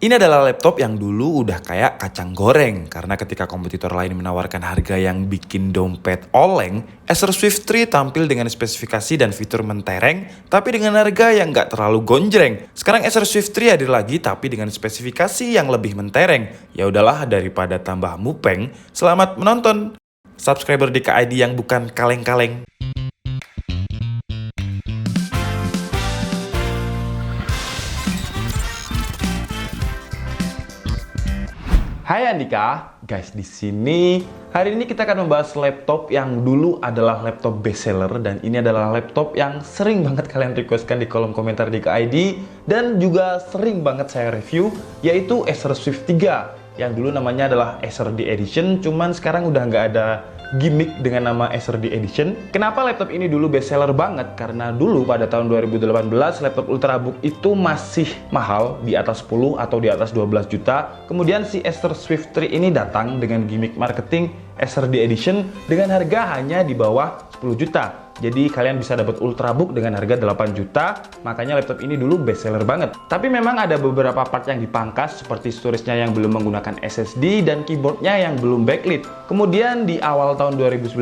Ini adalah laptop yang dulu udah kayak kacang goreng karena ketika kompetitor lain menawarkan harga yang bikin dompet oleng, Acer Swift 3 tampil dengan spesifikasi dan fitur mentereng tapi dengan harga yang nggak terlalu gonjreng. Sekarang Acer Swift 3 hadir lagi tapi dengan spesifikasi yang lebih mentereng. Ya udahlah daripada tambah mupeng, selamat menonton. Subscriber DKID yang bukan kaleng-kaleng. Hai Andika, guys, di sini hari ini kita akan membahas laptop yang dulu adalah laptop bestseller dan ini adalah laptop yang sering banget kalian requestkan di kolom komentar di KID dan juga sering banget saya review, yaitu Acer Swift 3 yang dulu namanya adalah Acer D Edition, cuman sekarang udah nggak ada gimmick dengan nama Acer D Edition. Kenapa laptop ini dulu bestseller banget? Karena dulu pada tahun 2018 laptop Ultrabook itu masih mahal, di atas 10 atau di atas 12 juta. Kemudian si Acer Swift 3 ini datang dengan gimmick marketing Acer D Edition dengan harga hanya di bawah 10 juta. Jadi kalian bisa dapat Ultrabook dengan harga 8 juta, makanya laptop ini dulu bestseller banget. Tapi memang ada beberapa part yang dipangkas seperti storage-nya yang belum menggunakan SSD dan keyboardnya yang belum backlit. Kemudian di awal tahun 2019,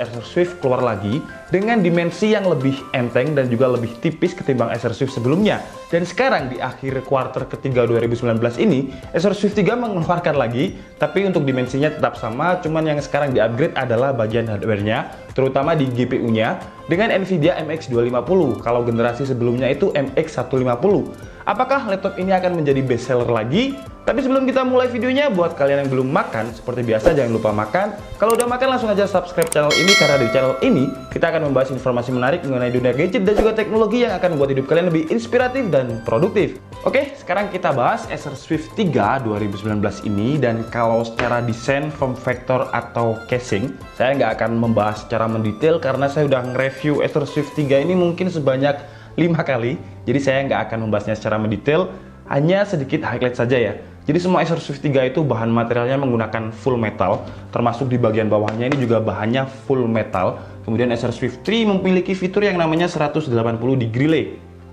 Acer Swift keluar lagi dengan dimensi yang lebih enteng dan juga lebih tipis ketimbang Acer Swift sebelumnya. Dan sekarang di akhir kuarter ketiga 2019 ini, Acer Swift 3 mengeluarkan lagi, tapi untuk dimensinya tetap sama, cuman yang sekarang di-upgrade adalah bagian hardware-nya, terutama di GPU-nya, dengan Nvidia MX 250. Kalau generasi sebelumnya itu MX 150. Apakah laptop ini akan menjadi bestseller lagi? Tapi sebelum kita mulai videonya, buat kalian yang belum makan, seperti biasa jangan lupa makan. Kalau udah makan langsung aja subscribe channel ini, karena di channel ini kita akan membahas informasi menarik mengenai dunia gadget dan juga teknologi yang akan membuat hidup kalian lebih inspiratif dan produktif. Oke, sekarang kita bahas Acer Swift 3 2019 ini, dan kalau secara desain, form factor atau casing, saya nggak akan membahas secara mendetail karena saya udah nge-review Acer Swift 3 ini mungkin sebanyak 5 kali. Jadi saya nggak akan membahasnya secara mendetail, hanya sedikit highlight saja ya. Jadi semua Acer Swift 3 itu bahan materialnya menggunakan full metal, termasuk di bagian bawahnya ini juga bahannya full metal. Kemudian Acer Swift 3 memiliki fitur yang namanya 180 degree lay.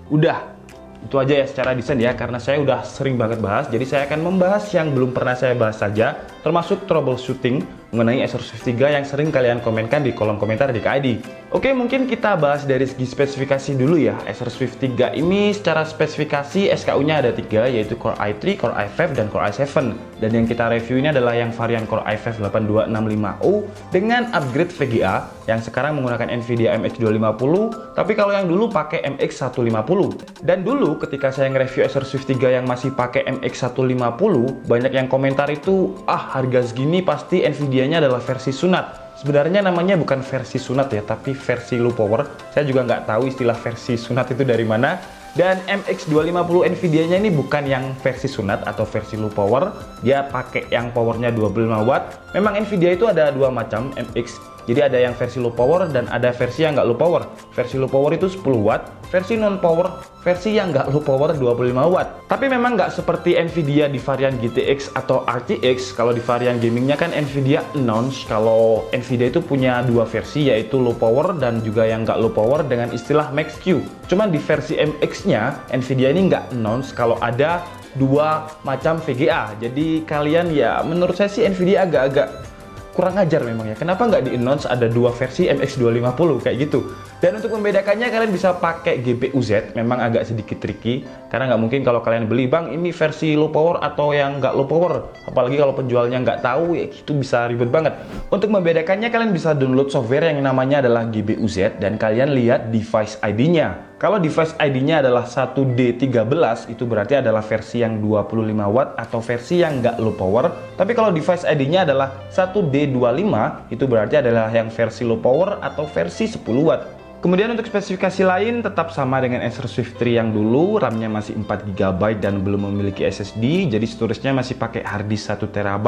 Udah, itu aja ya secara desain ya, karena saya udah sering banget bahas. Jadi saya akan membahas yang belum pernah saya bahas saja, termasuk troubleshooting mengenai Acer Swift 3 yang sering kalian komenkan di kolom komentar di KID. Oke, mungkin kita bahas dari segi spesifikasi dulu ya. Acer Swift 3 ini secara spesifikasi SKU-nya ada 3, yaitu Core i3, Core i5, dan Core i7. Dan yang kita review ini adalah yang varian Core i5 8265U dengan upgrade VGA yang sekarang menggunakan Nvidia MX 250, tapi kalau yang dulu pakai MX 150. Dan dulu ketika saya nge-review Acer Swift 3 yang masih pakai MX 150, banyak yang komentar itu, harga segini pasti Nvidia-nya adalah versi sunat. Sebenarnya namanya bukan versi sunat ya, tapi versi low power. Saya juga nggak tahu istilah versi sunat itu dari mana. Dan MX 250 Nvidia-nya ini bukan yang versi sunat atau versi low power. Dia pakai yang powernya 25 watt. Memang Nvidia itu ada dua macam MX. Jadi ada yang versi low power dan ada versi yang nggak low power. Versi low power itu 10 watt, versi non power, versi yang nggak low power 25 watt. Tapi memang nggak seperti Nvidia di varian GTX atau RTX. Kalau di varian gamingnya kan Nvidia announce kalau Nvidia itu punya dua versi, yaitu low power dan juga yang nggak low power dengan istilah Max-Q. Cuman di versi MX-nya Nvidia ini nggak announce kalau ada dua macam VGA. Jadi kalian ya, menurut saya sih Nvidia agak-agak kurang ajar memang ya. Kenapa nggak di-announce ada dua versi MX 250 kayak gitu? Dan untuk membedakannya kalian bisa pakai GPU Z. Memang agak sedikit tricky karena nggak mungkin kalau kalian beli, bang ini versi low power atau yang nggak low power. Apalagi kalau penjualnya nggak tahu, ya itu bisa ribet banget. Untuk membedakannya kalian bisa download software yang namanya adalah GPU Z dan kalian lihat device ID-nya. Kalau device ID-nya adalah 1D13, itu berarti adalah versi yang 25 watt atau versi yang nggak low power. Tapi kalau device ID-nya adalah 1D25, itu berarti adalah yang versi low power atau versi 10 watt. Kemudian untuk spesifikasi lain tetap sama dengan Acer Swift 3 yang dulu, RAM-nya masih 4GB dan belum memiliki SSD, jadi storage-nya masih pakai harddisk 1TB,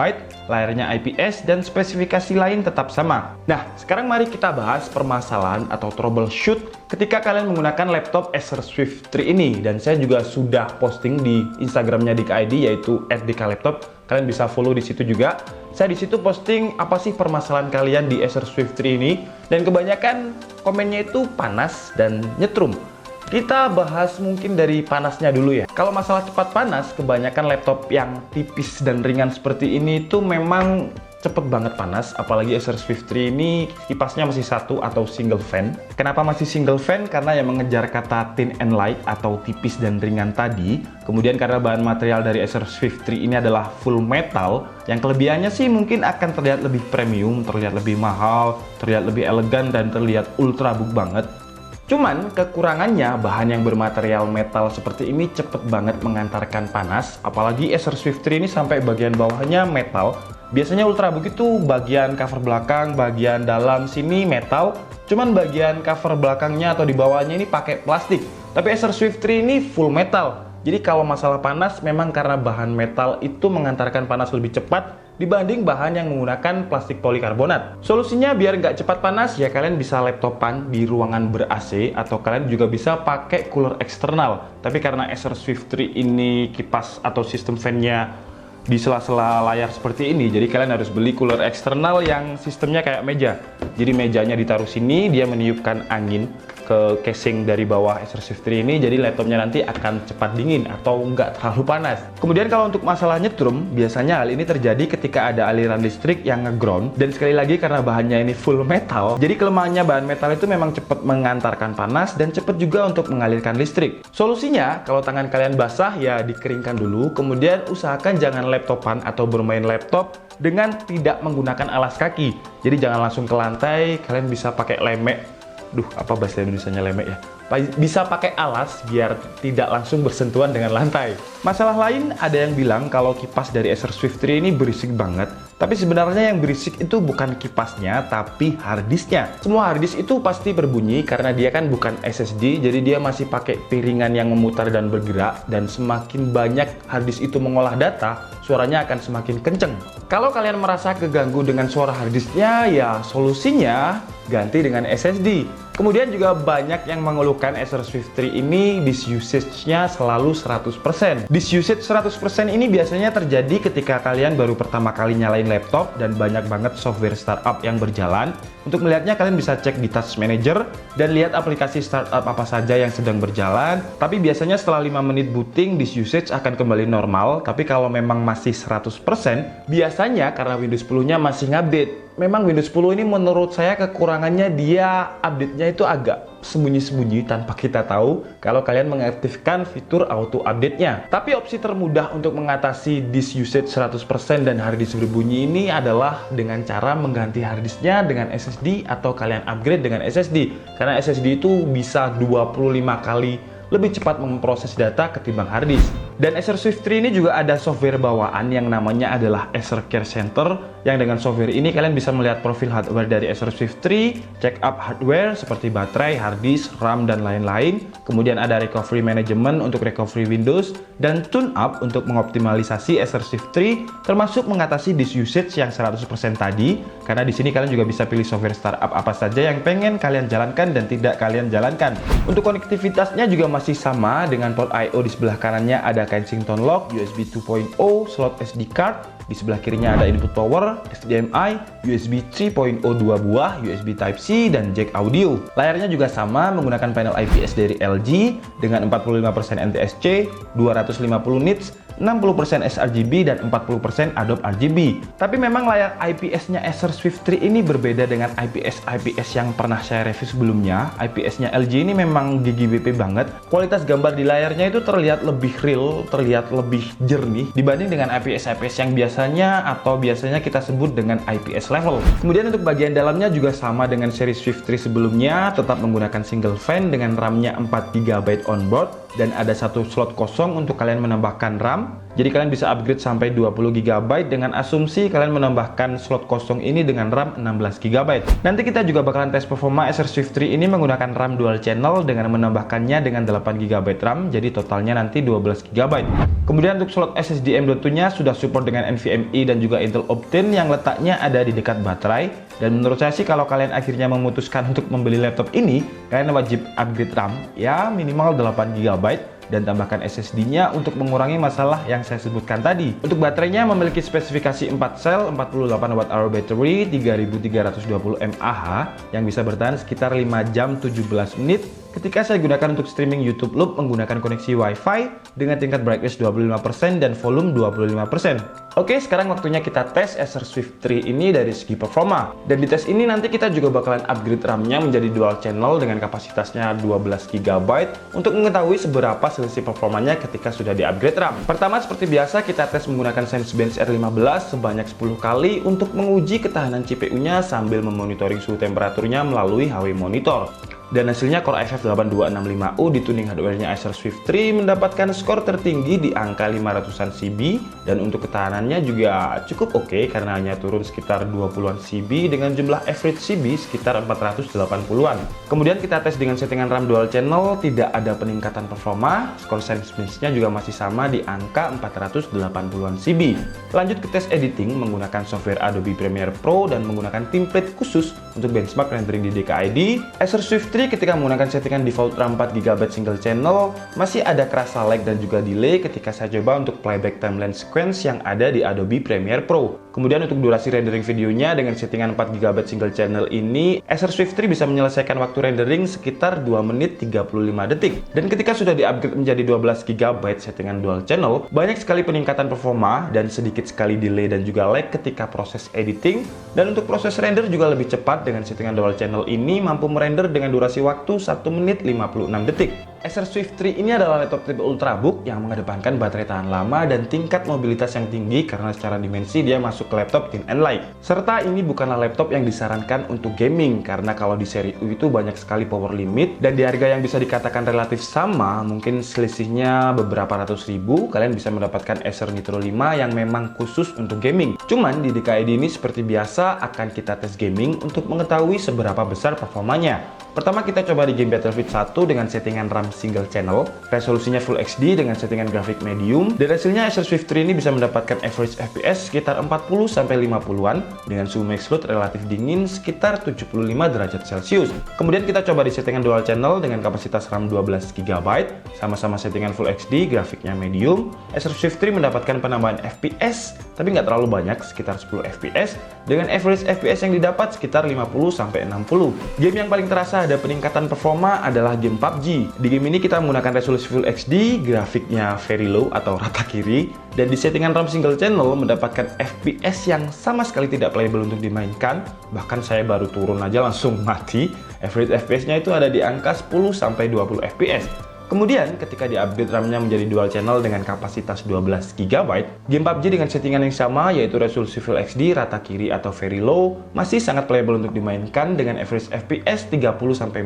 layarnya IPS, dan spesifikasi lain tetap sama. Nah, sekarang mari kita bahas permasalahan atau troubleshoot ketika kalian menggunakan laptop Acer Swift 3 ini, dan saya juga sudah posting di Instagramnya DKID yaitu @dklaptop. Kalian bisa follow di situ juga. Saya di situ posting apa sih permasalahan kalian di Acer Swift 3 ini, dan kebanyakan komennya itu panas dan nyetrum. Kita bahas mungkin dari panasnya dulu ya. Kalau masalah cepat panas, kebanyakan laptop yang tipis dan ringan seperti ini tuh memang cepet banget panas. Apalagi Acer Swift 3 ini kipasnya masih satu atau single fan. Kenapa masih single fan? Karena yang mengejar kata thin and light atau tipis dan ringan tadi. Kemudian karena bahan material dari Acer Swift 3 ini adalah full metal, yang kelebihannya sih mungkin akan terlihat lebih premium, terlihat lebih mahal, terlihat lebih elegan, dan terlihat ultrabook banget. Cuman kekurangannya, bahan yang bermaterial metal seperti ini cepet banget mengantarkan panas. Apalagi Acer Swift 3 ini sampai bagian bawahnya metal. Biasanya ultrabook itu bagian cover belakang, bagian dalam sini metal. Cuman bagian cover belakangnya atau di bawahnya ini pakai plastik. Tapi Acer Swift 3 ini full metal. Jadi kalau masalah panas, memang karena bahan metal itu mengantarkan panas lebih cepat dibanding bahan yang menggunakan plastik polikarbonat. Solusinya biar nggak cepat panas, ya kalian bisa laptopan di ruangan ber-AC, atau kalian juga bisa pakai cooler eksternal. Tapi karena Acer Swift 3 ini kipas atau sistem fan-nya di sela-sela layar seperti ini, jadi kalian harus beli cooler eksternal yang sistemnya kayak meja. Jadi mejanya ditaruh sini, dia meniupkan angin ke casing dari bawah Acer Swift 3 ini, jadi laptopnya nanti akan cepat dingin atau nggak terlalu panas. Kemudian kalau untuk masalah nyetrum, biasanya hal ini terjadi ketika ada aliran listrik yang nge-ground, dan sekali lagi karena bahannya ini full metal, jadi kelemahannya bahan metal itu memang cepat mengantarkan panas dan cepat juga untuk mengalirkan listrik. Solusinya, kalau tangan kalian basah ya dikeringkan dulu, kemudian usahakan jangan laptopan atau bermain laptop dengan tidak menggunakan alas kaki. Jadi jangan langsung ke lantai, kalian bisa pakai lemek. Apa bahasa Indonesianya lemek ya? Bisa pakai alas biar tidak langsung bersentuhan dengan lantai. Masalah lain, ada yang bilang kalau kipas dari Acer Swift 3 ini berisik banget. Tapi sebenarnya yang berisik itu bukan kipasnya, tapi harddisknya. Semua harddisk itu pasti berbunyi karena dia kan bukan SSD, jadi dia masih pakai piringan yang memutar dan bergerak. Dan semakin banyak harddisk itu mengolah data, suaranya akan semakin kenceng. Kalau kalian merasa keganggu dengan suara harddisknya, ya solusinya ganti dengan SSD. Kemudian juga banyak yang mengeluhkan Acer Swift 3 ini disk usage-nya selalu 100%. Disk usage 100% ini biasanya terjadi ketika kalian baru pertama kali nyalain laptop dan banyak banget software startup yang berjalan. Untuk melihatnya kalian bisa cek di Task Manager dan lihat aplikasi startup apa saja yang sedang berjalan. Tapi biasanya setelah 5 menit booting, disk usage akan kembali normal. Tapi kalau memang masih 100%, biasanya karena Windows 10-nya masih ngupdate. Memang Windows 10 ini menurut saya kekurangannya dia update-nya itu agak sembunyi-sembunyi tanpa kita tahu kalau kalian mengaktifkan fitur auto update-nya. Tapi opsi termudah untuk mengatasi disk usage 100% dan harddisk berbunyi ini adalah dengan cara mengganti harddisknya dengan SSD atau kalian upgrade dengan SSD. Karena SSD itu bisa 25 kali lebih cepat memproses data ketimbang harddisk. Dan Acer Swift 3 ini juga ada software bawaan yang namanya adalah Acer Care Center, yang dengan software ini kalian bisa melihat profil hardware dari Acer Swift 3, check up hardware seperti baterai, harddisk, RAM, dan lain-lain. Kemudian ada recovery management untuk recovery Windows, dan tune up untuk mengoptimalisasi Acer Swift 3, termasuk mengatasi disk usage yang 100% tadi, karena di sini kalian juga bisa pilih software startup apa saja yang pengen kalian jalankan dan tidak kalian jalankan. Untuk konektivitasnya juga masih sama dengan port I/O. Di sebelah kanannya ada Kensington lock, USB 2.0, slot SD card. Di sebelah kirinya ada input power, HDMI, USB 3.0 2 buah, USB Type-C, dan jack audio. Layarnya juga sama menggunakan panel IPS dari LG dengan 45% NTSC, 250 nits, 60% sRGB, dan 40% Adobe RGB. Tapi memang layar IPS-nya Acer Swift 3 ini berbeda dengan IPS yang pernah saya review sebelumnya. IPS-nya LG ini memang GGBP banget. Kualitas gambar di layarnya itu terlihat lebih real, terlihat lebih jernih dibanding dengan IPS yang biasanya kita sebut dengan IPS level. Kemudian untuk bagian dalamnya juga sama dengan seri Swift 3 sebelumnya, tetap menggunakan single fan dengan RAM-nya 4GB onboard dan ada satu slot kosong untuk kalian menambahkan RAM. Jadi kalian bisa upgrade sampai 20GB dengan asumsi kalian menambahkan slot kosong ini dengan RAM 16GB. Nanti kita juga bakalan tes performa Acer Swift 3 ini menggunakan RAM dual channel dengan menambahkannya dengan 8GB RAM, jadi totalnya nanti 12GB. Kemudian untuk slot SSD M.2-nya sudah support dengan NVMe dan juga Intel Optane yang letaknya ada di dekat baterai. Dan menurut saya sih kalau kalian akhirnya memutuskan untuk membeli laptop ini, kalian wajib upgrade RAM ya minimal 8GB dan tambahkan SSD-nya untuk mengurangi masalah yang saya sebutkan tadi. Untuk baterainya memiliki spesifikasi 4 sel, 48Wh battery, 3320 mAh yang bisa bertahan sekitar 5 jam 17 menit ketika saya gunakan untuk streaming YouTube Loop menggunakan koneksi Wi-Fi dengan tingkat brightness 25% dan volume 25%. Oke, sekarang waktunya kita tes Acer Swift 3 ini dari segi performa. Dan di tes ini nanti kita juga bakalan upgrade RAM-nya menjadi dual channel dengan kapasitasnya 12 GB untuk mengetahui seberapa selisih performanya ketika sudah di-upgrade RAM. Pertama, seperti biasa kita tes menggunakan Sensebench R15 sebanyak 10 kali untuk menguji ketahanan CPU-nya sambil memonitoring suhu temperaturnya melalui HW Monitor. Dan hasilnya Core i5-8265U di tuning hardware-nya Acer Swift 3 mendapatkan skor tertinggi di angka 500-an CB, dan untuk ketahanannya juga cukup oke karena hanya turun sekitar 20-an CB dengan jumlah average CB sekitar 480-an. Kemudian kita tes dengan settingan RAM dual channel, tidak ada peningkatan performa, skor Sensebench-nya juga masih sama di angka 480-an CB. Lanjut ke tes editing menggunakan software Adobe Premiere Pro dan menggunakan template khusus untuk benchmark rendering di DKID. Acer Swift 3 ketika menggunakan settingan default RAM 4GB single channel masih ada kerasa lag dan juga delay ketika saya coba untuk playback timeline sequence yang ada di Adobe Premiere Pro. Kemudian untuk durasi rendering videonya dengan settingan 4GB single channel ini, Acer Swift 3 bisa menyelesaikan waktu rendering sekitar 2 menit 35 detik. Dan ketika sudah di-upgrade menjadi 12GB settingan dual channel, banyak sekali peningkatan performa dan sedikit sekali delay dan juga lag ketika proses editing. Dan untuk proses render juga lebih cepat dengan settingan dual channel ini mampu merender dengan durasi waktu 1 menit 56 detik. Acer Swift 3 ini adalah laptop tipe ultrabook yang mengedepankan baterai tahan lama dan tingkat mobilitas yang tinggi karena secara dimensi dia masuk ke laptop thin and light. Serta ini bukanlah laptop yang disarankan untuk gaming karena kalau di seri U itu banyak sekali power limit, dan di harga yang bisa dikatakan relatif sama, mungkin selisihnya beberapa ratus ribu, kalian bisa mendapatkan Acer Nitro 5 yang memang khusus untuk gaming. Cuman di DKID ini seperti biasa akan kita tes gaming untuk mengetahui seberapa besar performanya. Pertama kita coba di game Battlefield 1 dengan settingan RAM single channel, resolusinya Full HD dengan settingan grafik medium, dan hasilnya Acer Swift 3 ini bisa mendapatkan average FPS sekitar 40-50-an dengan suhu max load relatif dingin sekitar 75 derajat Celcius. Kemudian kita coba di settingan dual channel dengan kapasitas RAM 12GB, sama-sama settingan Full HD, grafiknya medium. Acer Swift 3 mendapatkan penambahan FPS, tapi nggak terlalu banyak, sekitar 10 FPS, dengan average FPS yang didapat sekitar 50-60. Game yang paling terasa ada peningkatan performa adalah game PUBG. Di game ini kita menggunakan resolusi Full HD, grafiknya very low atau rata kiri, dan di settingan RAM single channel mendapatkan FPS yang sama sekali tidak playable untuk dimainkan. Bahkan saya baru turun aja langsung mati. Average FPS-nya itu ada di angka 10-20 FPS. Kemudian ketika di-upgrade RAM-nya menjadi dual channel dengan kapasitas 12GB, game PUBG dengan settingan yang sama yaitu resolusi Full HD, rata kiri atau very low masih sangat playable untuk dimainkan dengan average FPS 30-40,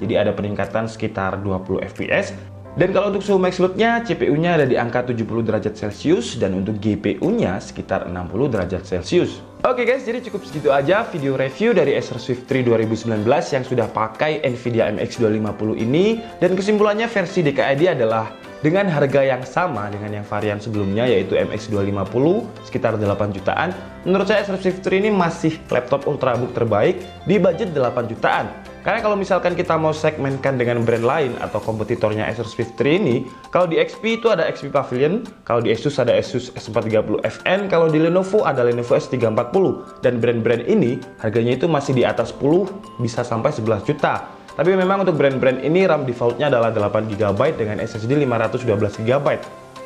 jadi ada peningkatan sekitar 20 FPS. Dan kalau untuk suhu max load-nya, CPU-nya ada di angka 70 derajat Celcius dan untuk GPU-nya sekitar 60 derajat Celcius. Oke guys, jadi cukup segitu aja video review dari Acer Swift 3 2019 yang sudah pakai Nvidia MX 250 ini, dan kesimpulannya versi DKID adalah dengan harga yang sama dengan yang varian sebelumnya yaitu MX 250 sekitar 8 jutaan. Menurut saya Acer Swift 3 ini masih laptop ultrabook terbaik di budget 8 jutaan. Karena kalau misalkan kita mau segmenkan dengan brand lain atau kompetitornya Acer Swift 3 ini, kalau di XP itu ada XP Pavilion, kalau di Asus ada Asus S430 FN, kalau di Lenovo ada Lenovo S340, dan brand-brand ini harganya itu masih di atas 10 bisa sampai 11 juta. Tapi memang untuk brand-brand ini RAM defaultnya adalah 8GB dengan SSD 512GB.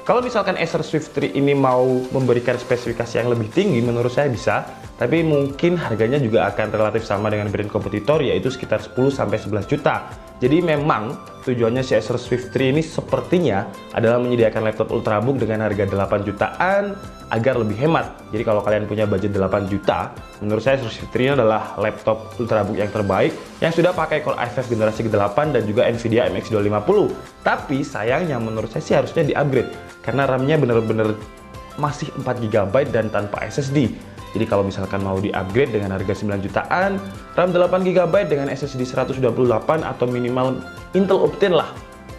Kalau misalkan Acer Swift 3 ini mau memberikan spesifikasi yang lebih tinggi, menurut saya bisa, tapi mungkin harganya juga akan relatif sama dengan brand kompetitor yaitu sekitar 10-11 juta. Jadi memang tujuannya si Acer Swift 3 ini sepertinya adalah menyediakan laptop ultrabook dengan harga 8 jutaan agar lebih hemat. Jadi kalau kalian punya budget 8 juta, menurut saya Acer Swift 3 ini adalah laptop ultrabook yang terbaik yang sudah pakai Core i5 generasi ke-8 dan juga Nvidia MX 250. Tapi sayangnya menurut saya sih harusnya di-upgrade karena RAM-nya bener-bener masih 4GB dan tanpa SSD. Jadi kalau misalkan mau di-upgrade dengan harga 9 jutaan, RAM 8GB dengan SSD 128 atau minimal Intel Optane lah,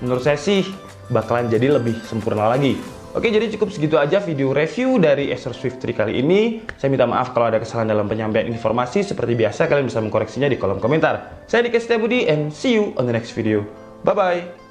menurut saya sih bakalan jadi lebih sempurna lagi. Oke, jadi cukup segitu aja video review dari Acer Swift 3 kali ini. Saya minta maaf kalau ada kesalahan dalam penyampaian informasi. Seperti biasa, kalian bisa mengkoreksinya di kolom komentar. Saya Dika Setiabudi and see you on the next video. Bye-bye!